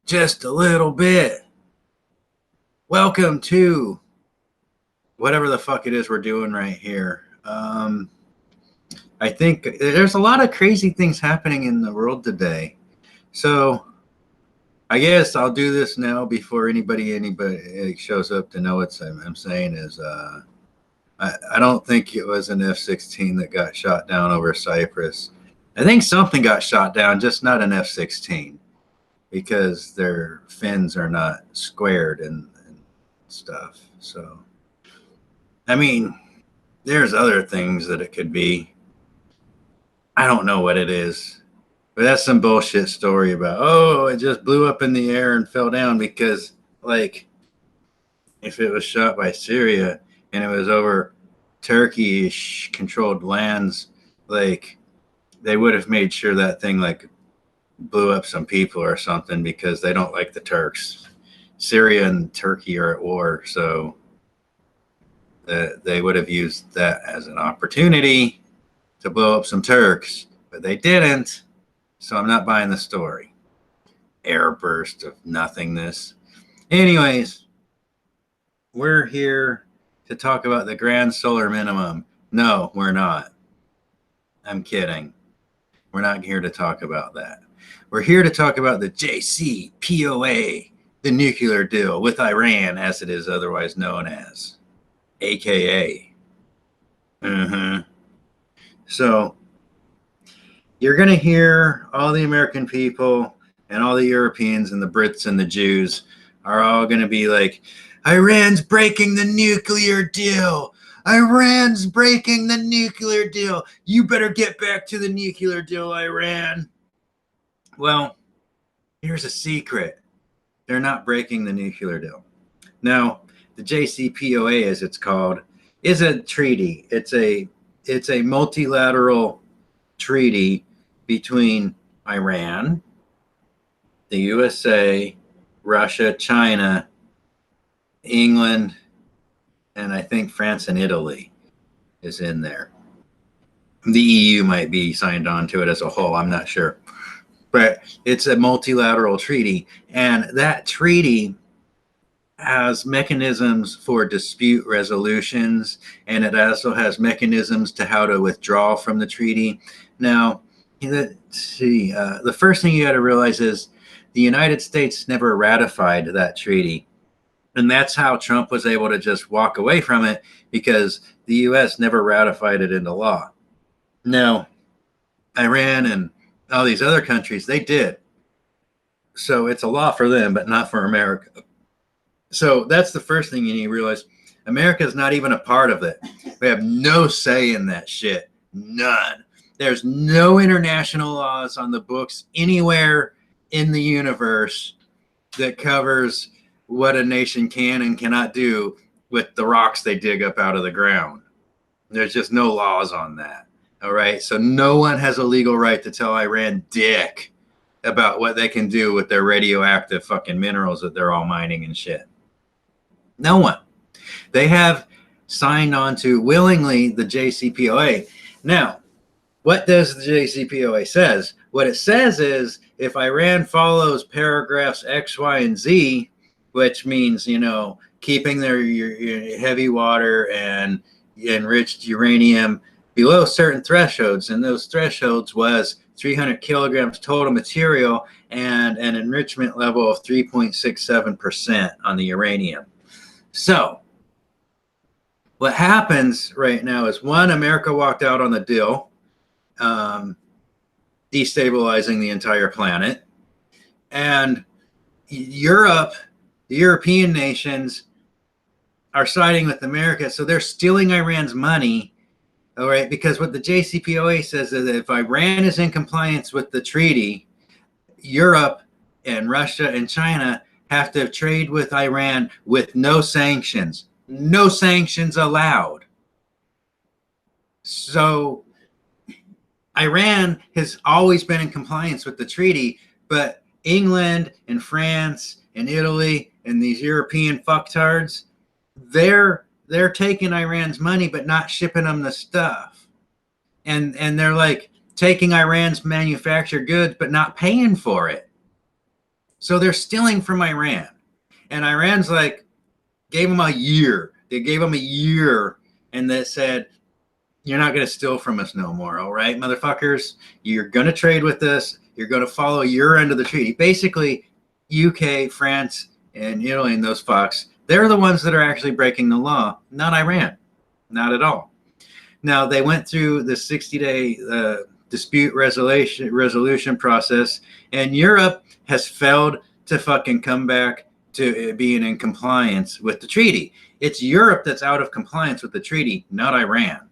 just a little bit. Welcome to whatever the fuck it is we're doing right here. I think there's a lot of crazy things happening in the world today. So I guess I'll do this now before anybody shows up to know what I'm saying is I don't think it was an F-16 that got shot down over Cyprus. I think something got shot down, just not an F-16, because their fins are not squared and stuff. So, I mean, there's other things that it could be. I don't know what it is, but that's some bullshit story about, oh, it just blew up in the air and fell down because, like, if it was shot by Syria and it was over Turkish controlled lands, like, they would have made sure that thing, like, blew up some people or something because they don't like the Turks. Syria and Turkey are at war, so they would have used that as an opportunity to blow up some Turks, but they didn't, so I'm not buying the story. Airburst of nothingness. Anyways, we're here to talk about the grand solar minimum. No, we're not. I'm kidding. We're not here to talk about that. We're here to talk about the JCPOA, the nuclear deal with Iran, as it is otherwise known as, AKA. So you're going to hear all the American people and all the Europeans and the Brits and the Jews are all going to be like, Iran's breaking the nuclear deal. Iran's breaking the nuclear deal. You better get back to the nuclear deal, Iran. Well, here's a secret. They're not breaking the nuclear deal. Now, the JCPOA, as it's called, is a treaty. It's a multilateral treaty between Iran, the USA, Russia, China, England, and I think France and Italy is in there. The EU might be signed on to it as a whole. I'm not sure. But it's a multilateral treaty. And that treaty has mechanisms for dispute resolutions, and it also has mechanisms to how to withdraw from the treaty. Now, let's see. The first thing you got to realize is the United States never ratified that treaty. And that's how Trump was able to just walk away from it, because the U.S. never ratified it into law. Now, Iran and all these other countries, they did. So it's a law for them, but not for America. So that's the first thing you need to realize. America is not even a part of it. We have no say in that shit. None. There's no international laws on the books anywhere in the universe that covers what a nation can and cannot do with the rocks they dig up out of the ground. There's just no laws on that. All right. So no one has a legal right to tell Iran dick about what they can do with their radioactive fucking minerals that they're all mining and shit. No one. They have signed on to willingly the JCPOA. Now, what does the JCPOA says? What it says is if Iran follows paragraphs X, Y, and Z, which means, keeping their heavy water and enriched uranium below certain thresholds, and those thresholds was 300 kilograms total material and an enrichment level of 3.67% on the uranium. So what happens right now is, one, America walked out on the deal, destabilizing the entire planet. And Europe, the European nations, are siding with America. So they're stealing Iran's money, all right? Because what the JCPOA says is that if Iran is in compliance with the treaty, Europe and Russia and China have to trade with Iran with no sanctions. No sanctions allowed. So Iran has always been in compliance with the treaty, but England and France and Italy and these European fucktards, they're taking Iran's money but not shipping them the stuff. And they're like taking Iran's manufactured goods but not paying for it. So they're stealing from Iran. And Iran's like, gave them a year. They gave them a year and they said, you're not going to steal from us no more. All right, motherfuckers, you're going to trade with us. You're going to follow your end of the treaty. Basically, UK, France, and Italy and those fucks, they're the ones that are actually breaking the law, not Iran. Not at all. Now, they went through the 60-day dispute resolution process, and Europe has failed to fucking come back to being in compliance with the treaty. It's Europe that's out of compliance with the treaty, not Iran.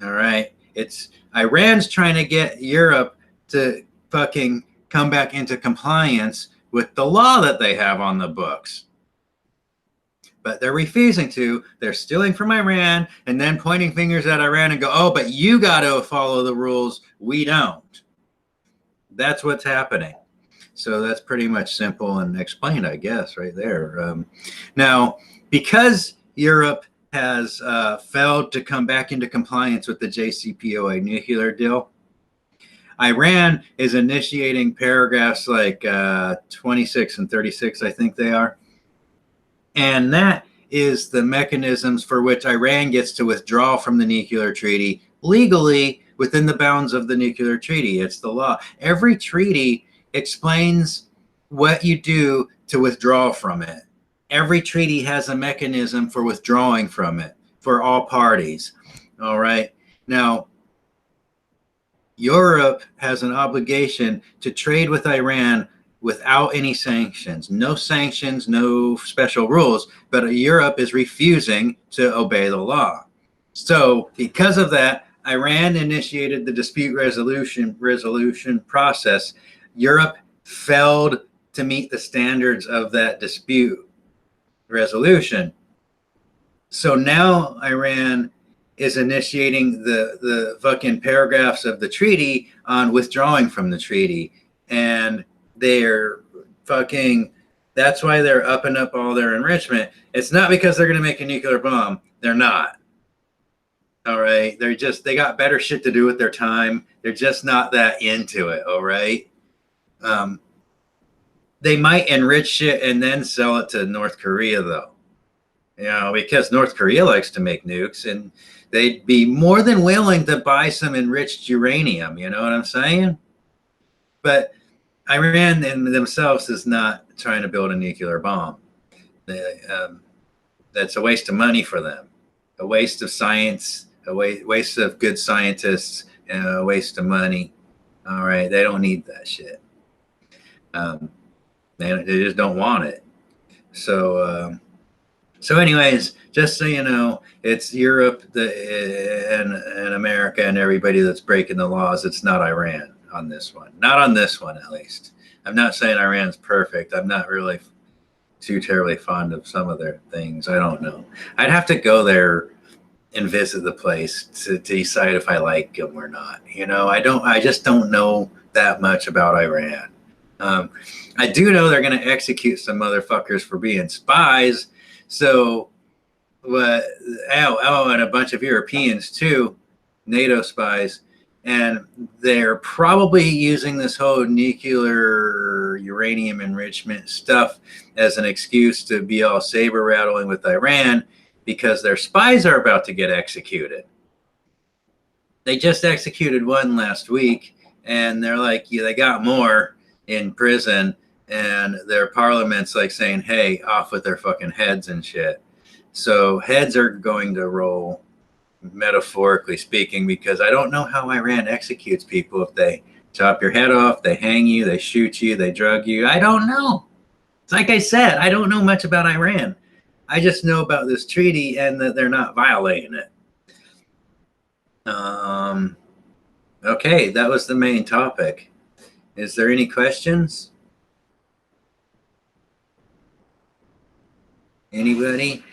All right. It's Iran's trying to get Europe to fucking come back into compliance with the law that they have on the books. But they're refusing to. They're stealing from Iran and then pointing fingers at Iran and go, oh, but you got to follow the rules. We don't. That's what's happening. So that's pretty much simple and explained, I guess, right there. Now, because Europe has failed to come back into compliance with the JCPOA nuclear deal, Iran is initiating paragraphs like 26 and 36, I think they are. And that is the mechanisms for which Iran gets to withdraw from the nuclear treaty legally within the bounds of the nuclear treaty. It's the law. Every treaty explains what you do to withdraw from it. Every treaty has a mechanism for withdrawing from it for all parties. All right. Now, Europe has an obligation to trade with Iran without any sanctions. No sanctions, no special rules, but Europe is refusing to obey the law. So because of that, Iran initiated the dispute resolution process. Europe failed to meet the standards of that dispute resolution. So now Iran is initiating the fucking paragraphs of the treaty on withdrawing from the treaty. And they're fucking, that's why they're upping up all their enrichment. It's not because they're going to make a nuclear bomb. They're not. All right. They got better shit to do with their time. They're just not that into it. All right. They might enrich shit and then sell it to North Korea, though. You know, because North Korea likes to make nukes and they'd be more than willing to buy some enriched uranium. You know what I'm saying? But Iran in themselves is not trying to build a nuclear bomb. That's a waste of money for them, a waste of science, a waste of good scientists, and a waste of money. All right, they don't need that shit. They just don't want it. So anyways, just so you know, it's Europe and America and everybody that's breaking the laws. It's not Iran on this one. Not on this one, at least. I'm not saying Iran's perfect. I'm not really too terribly fond of some of their things. I don't know. I'd have to go there and visit the place to decide if I like them or not. You know, I just don't know that much about Iran. I do know they're going to execute some motherfuckers for being spies. So, and a bunch of Europeans too, NATO spies. And they're probably using this whole nuclear uranium enrichment stuff as an excuse to be all saber rattling with Iran because their spies are about to get executed. They just executed one last week, and they're like, yeah, they got more in prison, and their parliament's like saying, hey, off with their fucking heads and shit. So heads are going to roll, metaphorically speaking, because I don't know how Iran executes people. If they chop your head off, they hang you, they shoot you, they drug you. I don't know. It's like I said, I don't know much about Iran. I just know about this treaty and that they're not violating it. Okay, that was the main topic. Is there any questions? Anybody?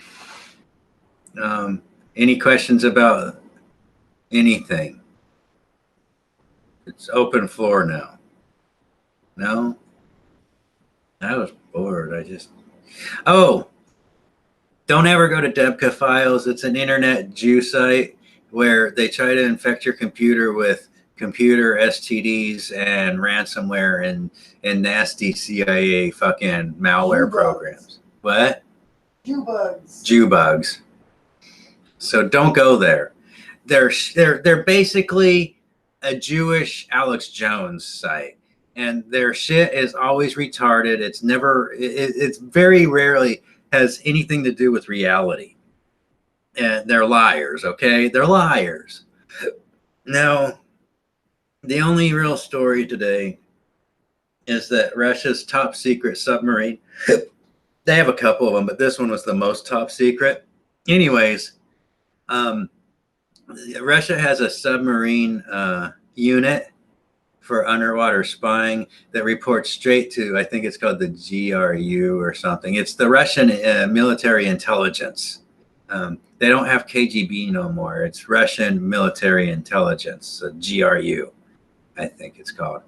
Any questions about anything? It's open floor now. No? I was bored. Don't ever go to Debka Files. It's an internet Jew site where they try to infect your computer with computer STDs and ransomware and nasty CIA fucking malware programs. What? Jew bugs. Jew bugs. So don't go there. They're basically a Jewish Alex Jones site, and their shit is always retarded. It's never. It's very rarely has anything to do with reality. And they're liars. Okay, they're liars. Now, the only real story today is that Russia's top secret submarine. They have a couple of them, but this one was the most top secret. Anyways, Russia has a submarine unit for underwater spying that reports straight to, I think it's called the GRU or something. It's the Russian military intelligence. They don't have KGB no more. It's Russian military intelligence, GRU, I think it's called.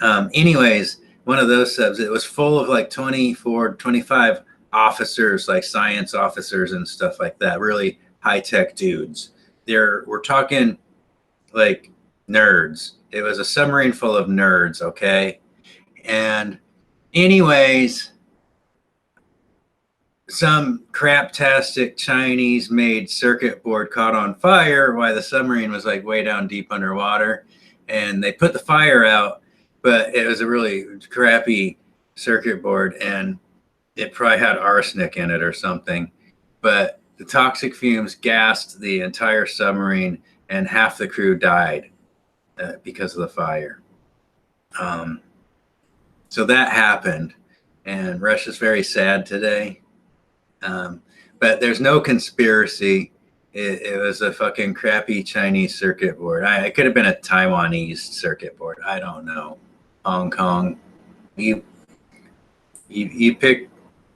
Anyways, one of those subs, it was full of like 24, 25 officers, like science officers and stuff like that, really high-tech dudes. We're talking like nerds. It was a submarine full of nerds, okay? And anyways, some craptastic Chinese-made circuit board caught on fire while the submarine was like way down deep underwater. And they put the fire out, but it was a really crappy circuit board, and it probably had arsenic in it or something. But the toxic fumes gassed the entire submarine, and half the crew died because of the fire. So that happened, and Russia's very sad today. But there's no conspiracy. It was a fucking crappy Chinese circuit board. It could have been a Taiwanese circuit board. I don't know. Hong Kong. You pick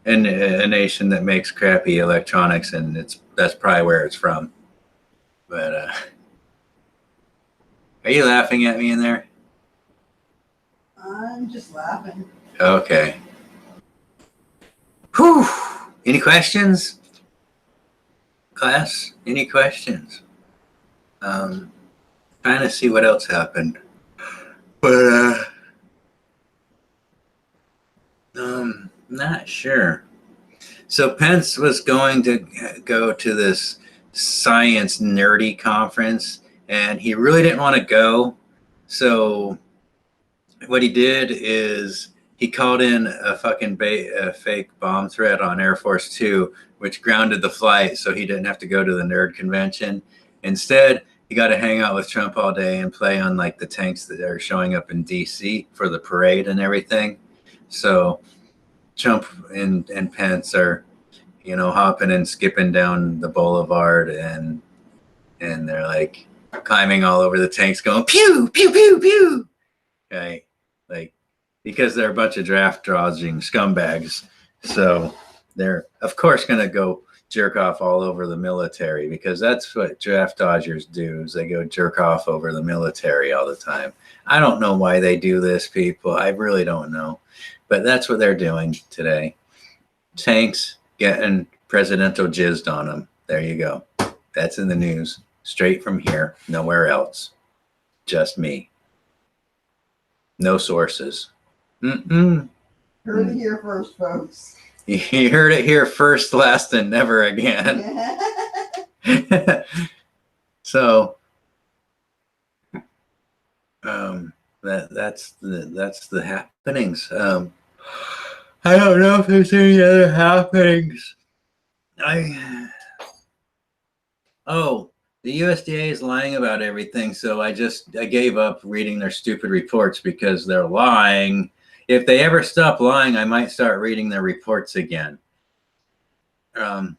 a nation that makes crappy electronics, and that's probably where it's from. But are you laughing at me in there? I'm just laughing. Okay. Whew. Any questions? Class, any questions? Trying to see what else happened. But not sure. So Pence was going to go to this science nerdy conference, and he really didn't want to go. So what he did is he called in a fucking fake bomb threat on Air Force Two, which grounded the flight, so he didn't have to go to the nerd convention. Instead, he got to hang out with Trump all day and play on like the tanks that are showing up in DC for the parade and everything. So Trump and Pence are, hopping and skipping down the boulevard, and they're like climbing all over the tanks going pew, pew, pew, pew. Okay. Like, because they're a bunch of draft dodging scumbags. So they're, of course, going to go jerk off all over the military, because that's what draft dodgers do, is they go jerk off over the military all the time. I don't know why they do this, people. I really don't know. But that's what they're doing today. Tanks getting presidential jizzed on them. There you go. That's in the news. Straight from here. Nowhere else. Just me. No sources. Heard it here first, folks. You heard it here first, last, and never again. So, that's the happenings. I don't know if there's any other happenings. The USDA is lying about everything, so I gave up reading their stupid reports because they're lying. If they ever stop lying, I might start reading their reports again. But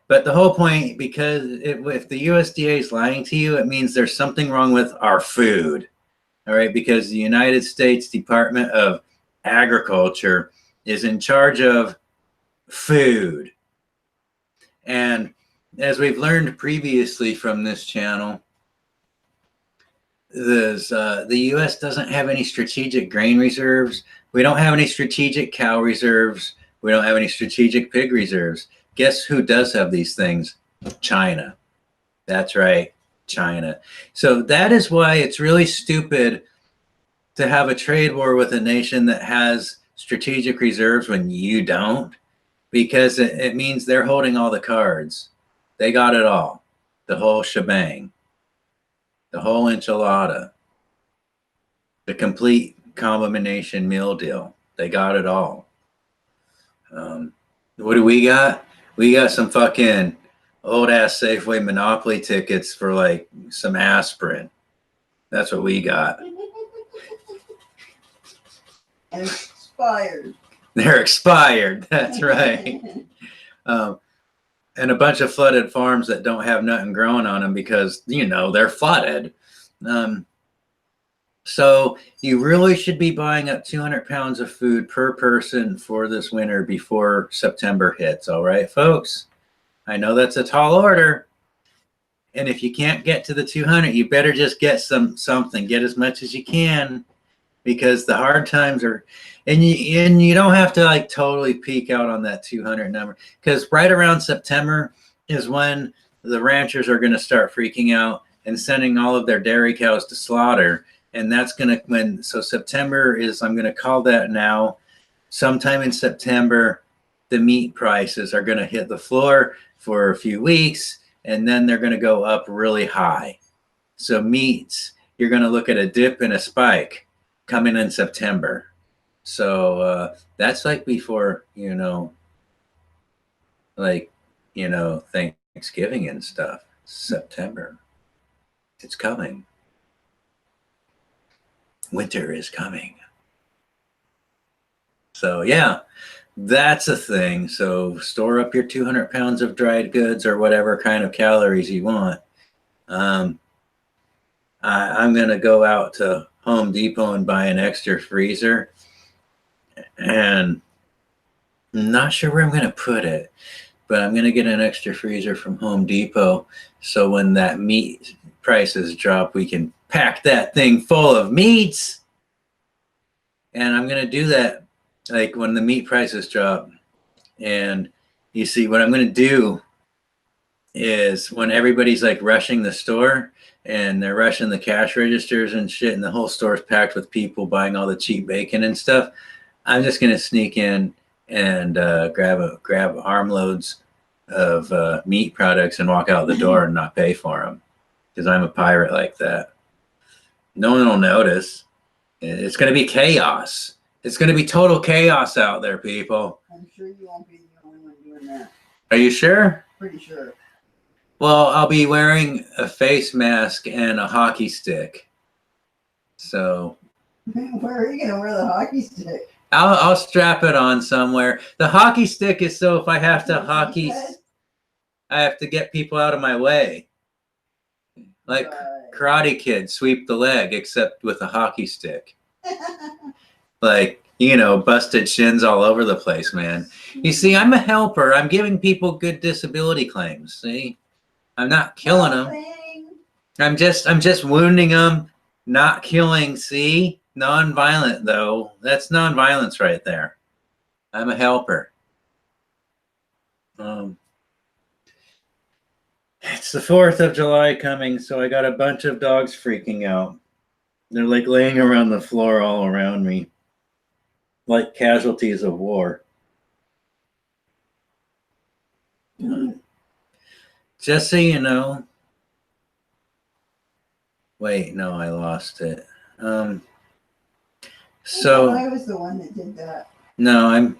the whole point, because if the USDA is lying to you, it means there's something wrong with our food. All right, because the United States Department of Agriculture is in charge of food. And as we've learned previously from this channel, the U.S. doesn't have any strategic grain reserves. We don't have any strategic cow reserves. We don't have any strategic pig reserves. Guess who does have these things? China. That's right. China. So that is why it's really stupid to have a trade war with a nation that has strategic reserves when you don't, because it means they're holding all the cards. They got it all, the whole shebang, the whole enchilada, the complete combination meal deal. They got it all. What do we got? We got some fucking old ass Safeway Monopoly tickets for like some aspirin. That's what we got. And expired. They're expired. That's right. And a bunch of flooded farms that don't have nothing growing on them because, you know, they're flooded. So you really should be buying up 200 pounds of food per person for this winter before September hits. All right, folks? I know that's a tall order. And if you can't get to the 200, you better just get something. Get as much as you can, because the hard times are, and you don't have to like totally peak out on that 200 number, because right around September is when the ranchers are going to start freaking out and sending all of their dairy cows to slaughter. And that's going to, so September is, I'm going to call that now, sometime in September, the meat prices are going to hit the floor for a few weeks, and then they're going to go up really high. So meats, you're going to look at a dip and a spike coming in September. So that's like before, Thanksgiving and stuff. September. It's coming. Winter is coming. So yeah, that's a thing. So store up your 200 pounds of dried goods or whatever kind of calories you want. I'm going to go out to Home Depot and buy an extra freezer. And I'm not sure where I'm going to put it, but I'm going to get an extra freezer from Home Depot. So when that meat prices drop, we can pack that thing full of meats. And I'm going to do that like when the meat prices drop. And you see, what I'm going to do is when everybody's like rushing the store and they're rushing the cash registers and shit, and the whole store's packed with people buying all the cheap bacon and stuff, I'm just going to sneak in and grab armloads of meat products and walk out the door and not pay for them, because I'm a pirate like that. No one will notice. It's going to be chaos. It's going to be total chaos out there, people. I'm sure you won't be the only one doing that. Are you sure? Pretty sure. Well, I'll be wearing a face mask and a hockey stick. So where are you going to wear the hockey stick? I'll strap it on somewhere. The hockey stick is so if I have to hockey, I have to get people out of my way. Like Karate Kid, sweep the leg, except with a hockey stick. Like, busted shins all over the place, man. You see, I'm a helper. I'm giving people good disability claims. See, I'm not killing them. I'm just wounding them, not killing. See, non-violent though. That's non-violence right there. I'm a helper. It's the 4th of July coming, so I got a bunch of dogs freaking out. They're like laying around the floor all around me, like casualties of war. Just so you know. Wait, no, I lost it. So I was the one that did that. No,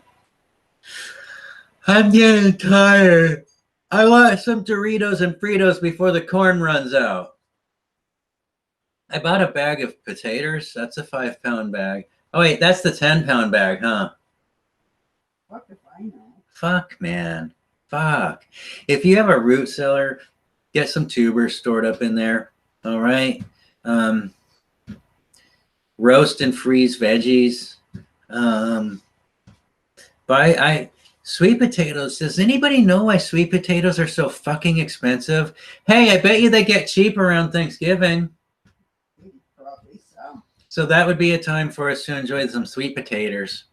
I'm getting tired. I want some Doritos and Fritos before the corn runs out. I bought a bag of potatoes. That's a 5-pound bag. Oh wait, that's the 10-pound bag, huh? Fuck if I know. Fuck, man. Fuck. If you have a root cellar, get some tubers stored up in there. All right. Roast and freeze veggies. Buy sweet potatoes. Does anybody know why sweet potatoes are so fucking expensive? Hey, I bet you they get cheap around Thanksgiving. Probably so. So that would be a time for us to enjoy some sweet potatoes.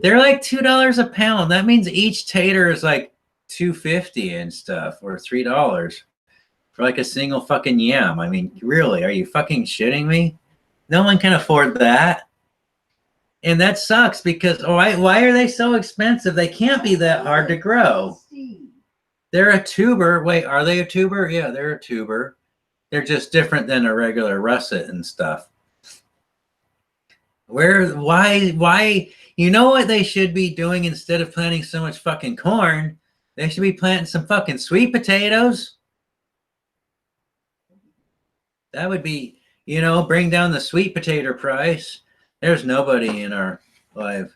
They're like $2 a pound. That means each tater is like $2.50 and stuff, or $3. for like a single fucking yam. I mean, really, are you fucking shitting me? No one can afford that. And that sucks because why are they so expensive? They can't be that hard to grow. They're a tuber. Wait, are they a tuber? Yeah, they're a tuber. They're just different than a regular russet and stuff. Why? You know what they should be doing instead of planting so much fucking corn? They should be planting some fucking sweet potatoes. That would be, bring down the sweet potato price. There's nobody in our live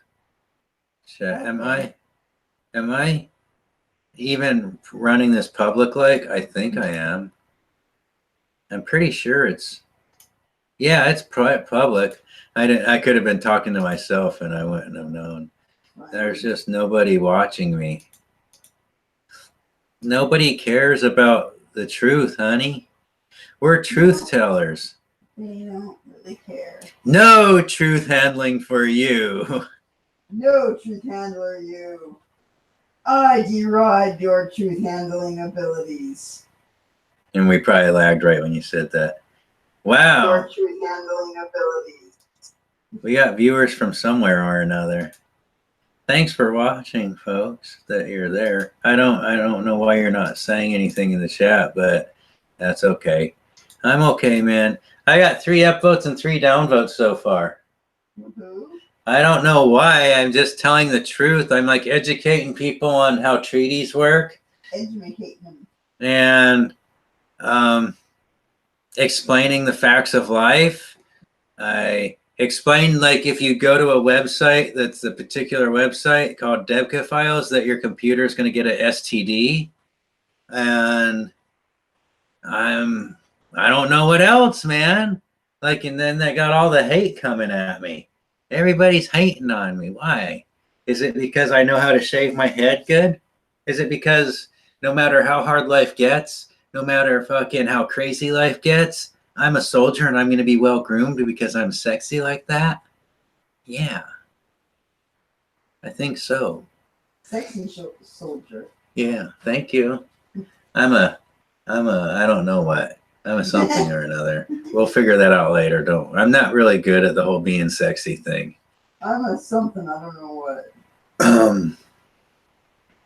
chat. Am I even running this public like? I think I am. I'm pretty sure it's public. I could have been talking to myself and I wouldn't have known. There's just nobody watching me. Nobody cares about the truth, honey. We're truth tellers. They don't really care. No truth handling for you. No truth handler, you. I deride your truth handling abilities. And we probably lagged right when you said that. Wow. Your truth handling abilities. We got viewers from somewhere or another. Thanks for watching, folks, that you're there. I don't know why you're not saying anything in the chat, but that's okay. I'm okay, man. I got 3 upvotes and 3 downvotes so far. I don't know why. I'm just telling the truth. I'm like educating people on how treaties work. Educating them. And explaining the facts of life. I explain, like, if you go to a website that's a particular website called Debka files, that your computer is going to get an STD. And I don't know what else, man. Like, and then they got all the hate coming at me. Everybody's hating on me. Why? Is it because I know how to shave my head good? Is it because no matter how hard life gets, no matter fucking how crazy life gets, I'm a soldier and I'm going to be well groomed because I'm sexy like that? Yeah. I think so. Sexy soldier. Yeah, thank you. I'm a I don't know what. I'm a something or another. We'll figure that out later. I'm not really good at the whole being sexy thing. I'm a something, I don't know what.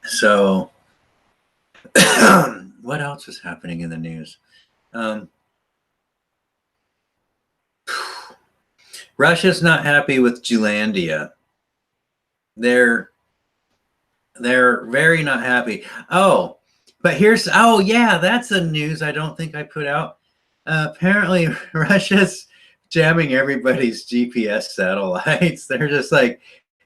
So what else is happening in the news? Russia's not happy with Zealandia. They're very not happy. But that's the news I don't think I put out. Apparently, Russia's jamming everybody's GPS satellites. They're just like,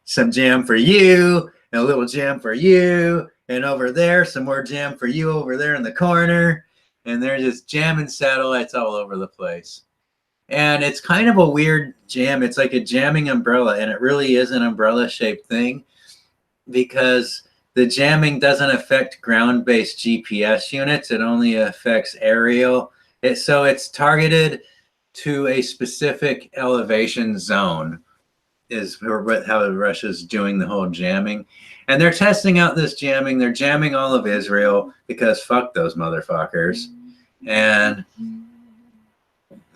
some jam for you, and a little jam for you, and over there, some more jam for you over there in the corner. And they're just jamming satellites all over the place. And it's kind of a weird jam. It's like a jamming umbrella, and it really is an umbrella-shaped thing because the jamming doesn't affect ground-based GPS units. It only affects aerial. So it's targeted to a specific elevation zone is how Russia's doing the whole jamming. And they're testing out this jamming. They're jamming all of Israel because fuck those motherfuckers. And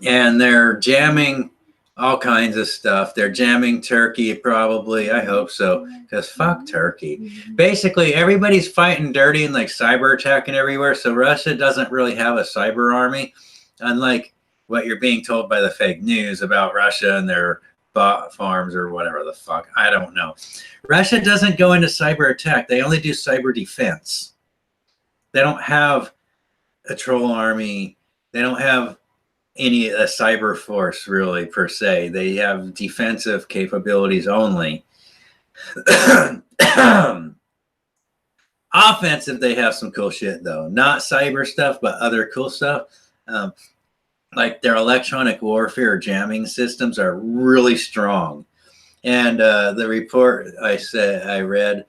they're jamming all kinds of stuff. They're jamming Turkey, probably. I hope so, because fuck Turkey. Basically, everybody's fighting dirty and like cyber attacking everywhere. So Russia doesn't really have a cyber army, unlike what you're being told by the fake news about Russia and their bot farms or whatever the fuck. I don't know. Russia doesn't go into cyber attack. They only do cyber defense. They don't have a troll army. They don't have a cyber force really per se. They have defensive capabilities only. Offensive, they have some cool shit though. Not cyber stuff, but other cool stuff. Like their electronic warfare jamming systems are really strong. And the report I read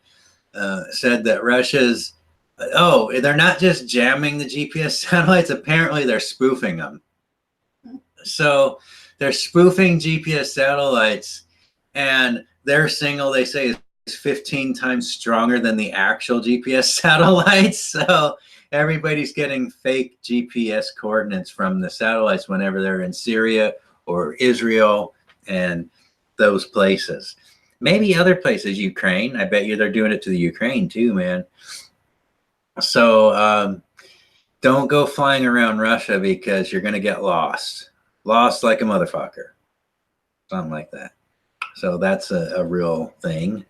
said that Russia's they're not just jamming the GPS satellites. Apparently, they're spoofing them. So they're spoofing GPS satellites, and their signal, they say, is 15 times stronger than the actual GPS satellites. So everybody's getting fake GPS coordinates from the satellites whenever they're in Syria or Israel and those places. Maybe other places, Ukraine. I bet you they're doing it to the Ukraine too, man. So don't go flying around Russia because you're going to get lost. Lost like a motherfucker. Something like that. So that's a real thing.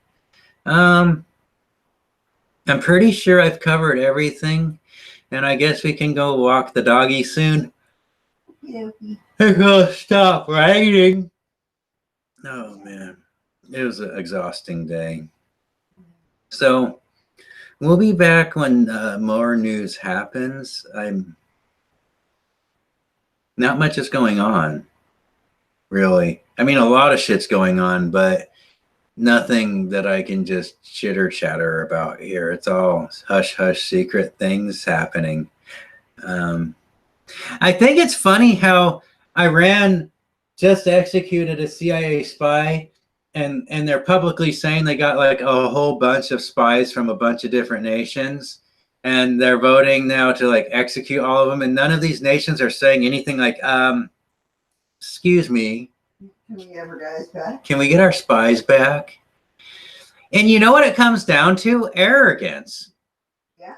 I'm pretty sure I've covered everything. And I guess we can go walk the doggy soon. Yeah. It's gonna stop raining. Oh, man. It was an exhausting day. So we'll be back when more news happens. Not much is going on, really. I mean, a lot of shit's going on, but nothing that I can just chitter chatter about here. It's all hush hush secret things happening. I think it's funny how Iran just executed a CIA spy, and they're publicly saying they got like a whole bunch of spies from a bunch of different nations, and they're voting now to like execute all of them, and none of these nations are saying anything like, excuse me, Can we get our guys back? can we get our spies back? And you know what it comes down to? Arrogance. Yeah.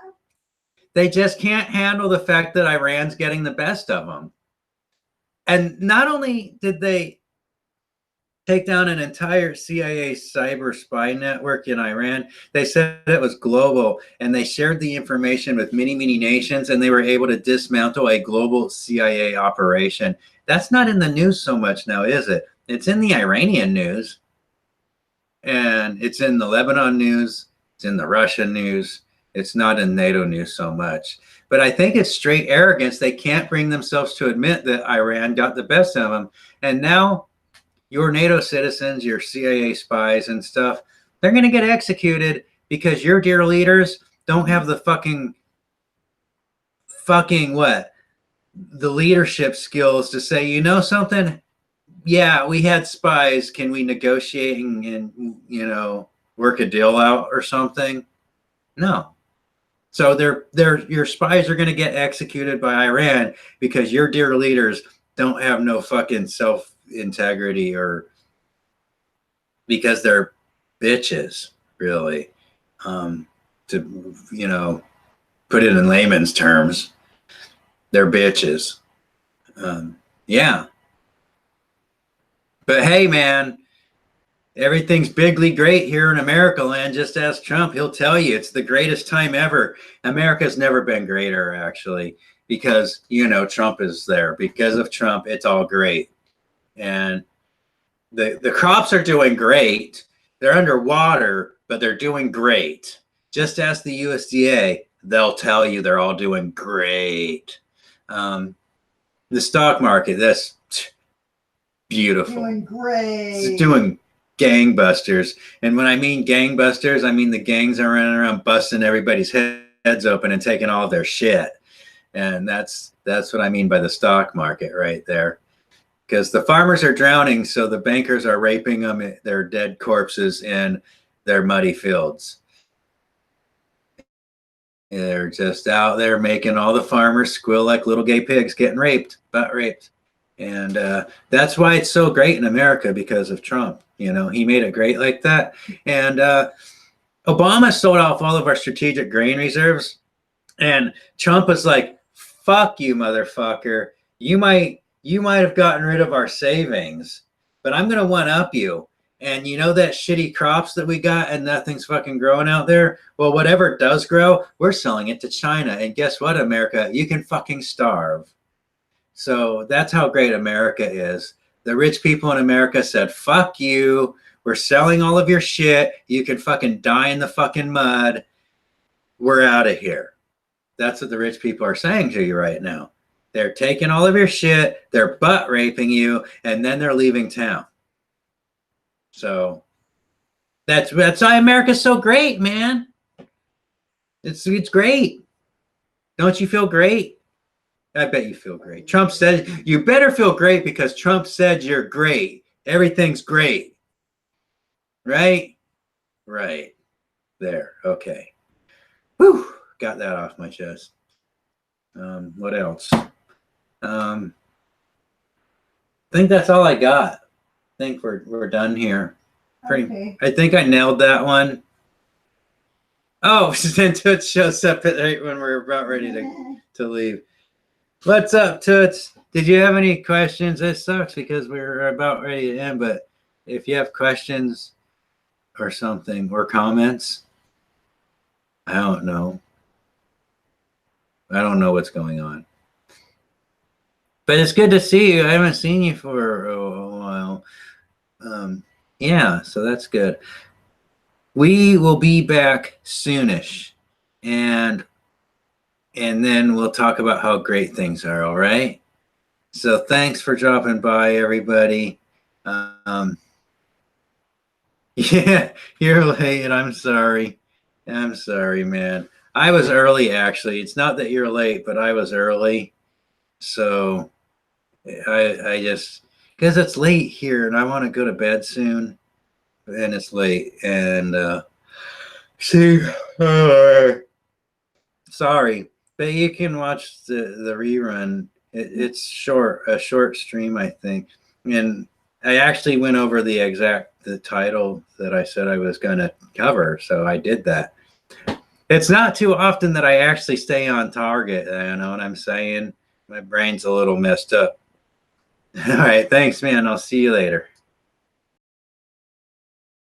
They just can't handle the fact that Iran's getting the best of them. And not only did they take down an entire CIA cyber spy network in Iran, they said it was global, and they shared the information with many, many nations, and they were able to dismantle a global CIA operation. That's not in the news so much now, is it? It's in the Iranian news, and it's in the Lebanon news, it's in the Russian news. It's not in NATO news so much. But I think it's straight arrogance. They can't bring themselves to admit that Iran got the best of them. And now your NATO citizens, your CIA spies and stuff, they're going to get executed because your dear leaders don't have the fucking what? The leadership skills to say, you know something? Yeah, we had spies. Can we negotiate and work a deal out or something? No. So your spies are going to get executed by Iran because your dear leaders don't have no fucking self integrity, or because they're bitches, really. To put it in layman's terms, they're bitches. Yeah. But hey, man, everything's bigly great here in America land. Just ask Trump. He'll tell you it's the greatest time ever. America's never been greater, actually, because, Trump is there. Because of Trump, it's all great. And the crops are doing great. They're underwater, but they're doing great. Just ask the USDA. They'll tell you they're all doing great. The stock market, that's beautiful. Doing great. It's doing gangbusters. And when I mean gangbusters, I mean the gangs are running around busting everybody's heads open and taking all their shit. And that's what I mean by the stock market right there. Because the farmers are drowning, so the bankers are raping them, their dead corpses in their muddy fields. They're just out there making all the farmers squeal like little gay pigs getting raped, butt raped. And that's why it's so great in America, because of Trump. He made it great like that. And Obama sold off all of our strategic grain reserves. And Trump was like, fuck you, motherfucker. You might have gotten rid of our savings, but I'm going to one up you. And that shitty crops that we got and nothing's fucking growing out there? Well, whatever does grow, we're selling it to China. And guess what, America? You can fucking starve. So that's how great America is. The rich people in America said, fuck you. We're selling all of your shit. You can fucking die in the fucking mud. We're out of here. That's what the rich people are saying to you right now. They're taking all of your shit. They're butt raping you. And then they're leaving town. So that's why America's so great, man. It's great. Don't you feel great? I bet you feel great. Trump said, you better feel great because Trump said you're great. Everything's great. Right? Right there. Okay. Whew. Got that off my chest. What else? I think that's all I got. I think we're done here. Okay. I think I nailed that one. Oh, then Toots shows up right when we're about ready to leave. What's up, Toots? Did you have any questions? This sucks because we're about ready to end, but if you have questions or something or comments, I don't know. I don't know what's going on. But it's good to see you. I haven't seen you for a while. Yeah, so that's good. We will be back soonish, and then we'll talk about how great things are. All right. So thanks for dropping by, everybody. Yeah, you're late. I'm sorry. I'm sorry, man. I was early, actually. It's not that you're late, but I was early. So I just, because it's late here and I want to go to bed soon, and it's late. And see, sorry, but you can watch the rerun. It's a short stream, I think. And I actually went over the title that I said I was going to cover, so I did that. It's not too often that I actually stay on target. You know what I'm saying? My brain's a little messed up. All right, thanks, man. I'll see you later.